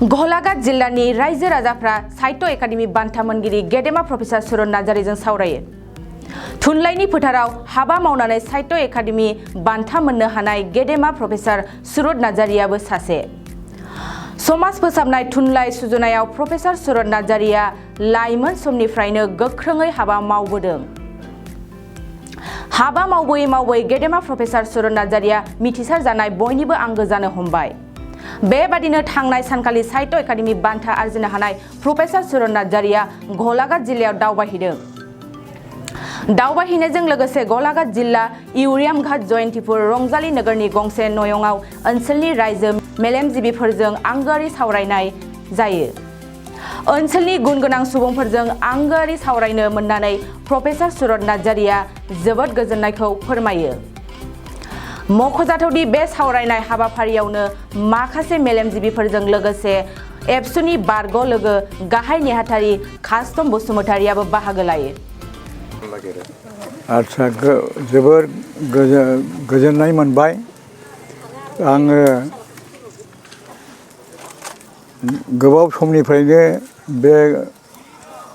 गलाघाट जिल्लानि रायजो राजाफ्रा साहित्य एकाडेमि बान्था मोनगिरि गेदेमा प्रफेसर सुरत नार्जारीजों सावरायो। थुनलाइनि फोथाराव हाबा मावनानै साहित्य एकाडेमि बान्था मोननो हानाय गेदेमा प्रफेसर सुरत नार्जारीयाबो सासे। समाज फोसाबनाय थुनलाइ सुजुनायाव प्रफेसर सुरत नार्जारीया लाइमोन समनिफ्रायनो गोख्रोङै हाबा मावबोदों। हाबा मावबोयै गेदेमा प्रफेसर सुरत नार्जारीया मिथिसार जानाय बयनिबो आंगो जानो हमबाय। बेबादिनो थांनाय सानखालि साहित्य एकाडेमि बान्था आरजिनो हानाय प्रफेसर सुरत नार्जारीया गलाघाट जिल्लायाव दावबायहैदों। दावबायहैनायजों लोगोसे गलाघाट जिल्ला इउरियामघाट जयन्तीपुर रंजाली नगरनि गंसे नयंआव ओनसोलनि रायजो मेलेमजिबिफोरजों आंगोआरि सावरायनाय जायो। ओनसोलनि गुनगोनां सुबुंफोरजों आंगोआरि सावरायनो मोननानै प्रफेसर सुरत नार्जारीया जोबोद गोजोननायखौ फोरमायो। मख'जाथावदि बे सावरायनाय हाबाफारियावनो माखासे मेलेमजिबिफोरजों लोगोसे एबसुनि बारग' लोगो गाहाय नेहाथारि कास्तम बसुमतारियाबो बाहागो लायो। आच्छा जोबोर गोजोननाय मोनबाय। आङो गोबाव समनिफ्रायनो बे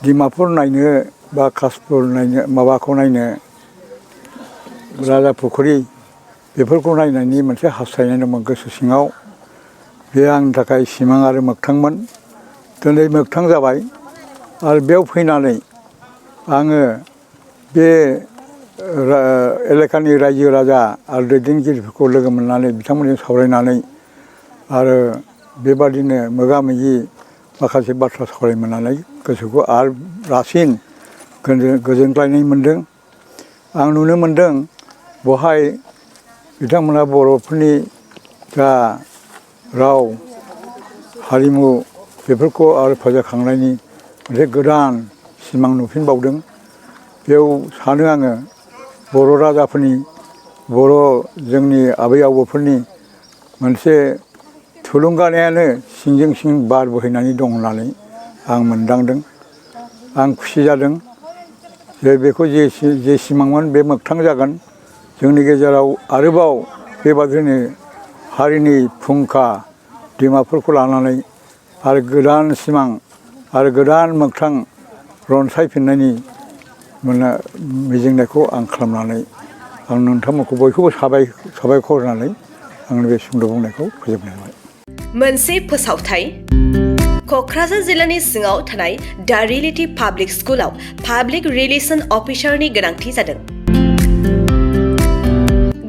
डिमापुर नायनो बा कासपुर नायनो माबाखौ नायनो राजापुखुरि बेफोरखौ नायनायनि मोनसे हास्थायनाय दंमोन गोसो सिङाव। बे आंनि थाखाय सिमां आरो मोगथांमोन। दिनै मोगथां जाबाय आरो बेयाव फैनानै आङो बे एलेकानि रायजो राजा आरो दैदेनगिरिफोरखौ लोगो मोननानै बिथांमोनजों सावरायनानै आरो बेबादिनो मोगा मोगि माखासे बाथ्रा सावरायनो मोननानै गोसोखौ आरो रासिन गोजोनग्लायनाय मोनदों। आं नुनो मोनदों बहाय बिथांमोना बर'फोरनि जा राव हारिमु बेफोरखौ आरो फोजाखांनायनि मोनसे गोदान सिमां नुफिनबावदों। बेयाव सानो आङो बर' राजाफोरनि बर' जोंनि आबै आबौफोरनि मोनसे थुलुंगानायानो सिंजों सिं बार बोहैनानै दं होननानै आं मोनदांदों। आं खुसि जादों जे बेखौ जे सिमांमोन बे मोगथां जागोन। जोंनि गेजेराव आरोबाव बेबादिनो हारिनि फुंखा डिमापुरखौ लानानै आरो गोदान सिमां आरो गोदान मोगथां रनसायफिननायनि मिजिंनायखौ आं खालामनानै आं नोंथांमोनखौ बयखौबो साबायखर होनानै आंनि बे सुंद' बुंनायखौ फोजोबनाय जाबाय। मोनसे फोसावथाय क'क्राझार जिल्लानि सिङाव थानाय दा रियेलिटी पाब्लिक स्कुलाव पाब्लिक रिलेशन अफिसारनि गोनांथि जादों।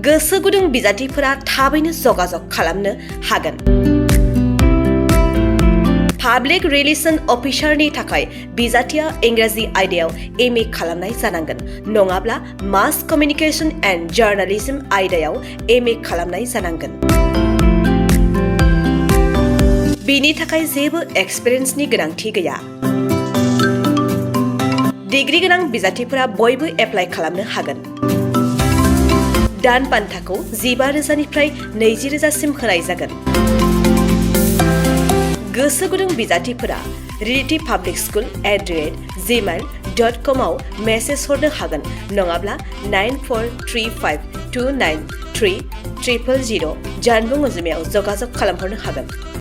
गोसो गुदुं बिजाथिफोरा थाबैनो जगाजग खालामनो हागोन। पाब्लिक रिलेशन अफिसारनि थाखाय बिजाथिया इंराजि आयदायाव एमए खालामनाय जानांगोन, नङाब्ला मास कमिउनिकेशन एन्ड जार्नालिज्म आयदायाव एमए खालामनाय जानांगोन। बिनि थाखाय जेबो एक्सपिरियेन्सनि गोनांथि गैया। डिग्री गोनां बिजाथिफोरा बयबो एप्लाइ खालामनो हागोन। दान बान्थाखौ 15,000निफ्राय 20,000सिम होनाय जागोन। गोसो गुदुं बिजाथिफोरा realitypublicschool@gmail.com आव मेसेज हरनो हागोन, नङाब्ला 9435293000 जानबुं अनजिमायाव जगाजग खालामहरनो हागोन।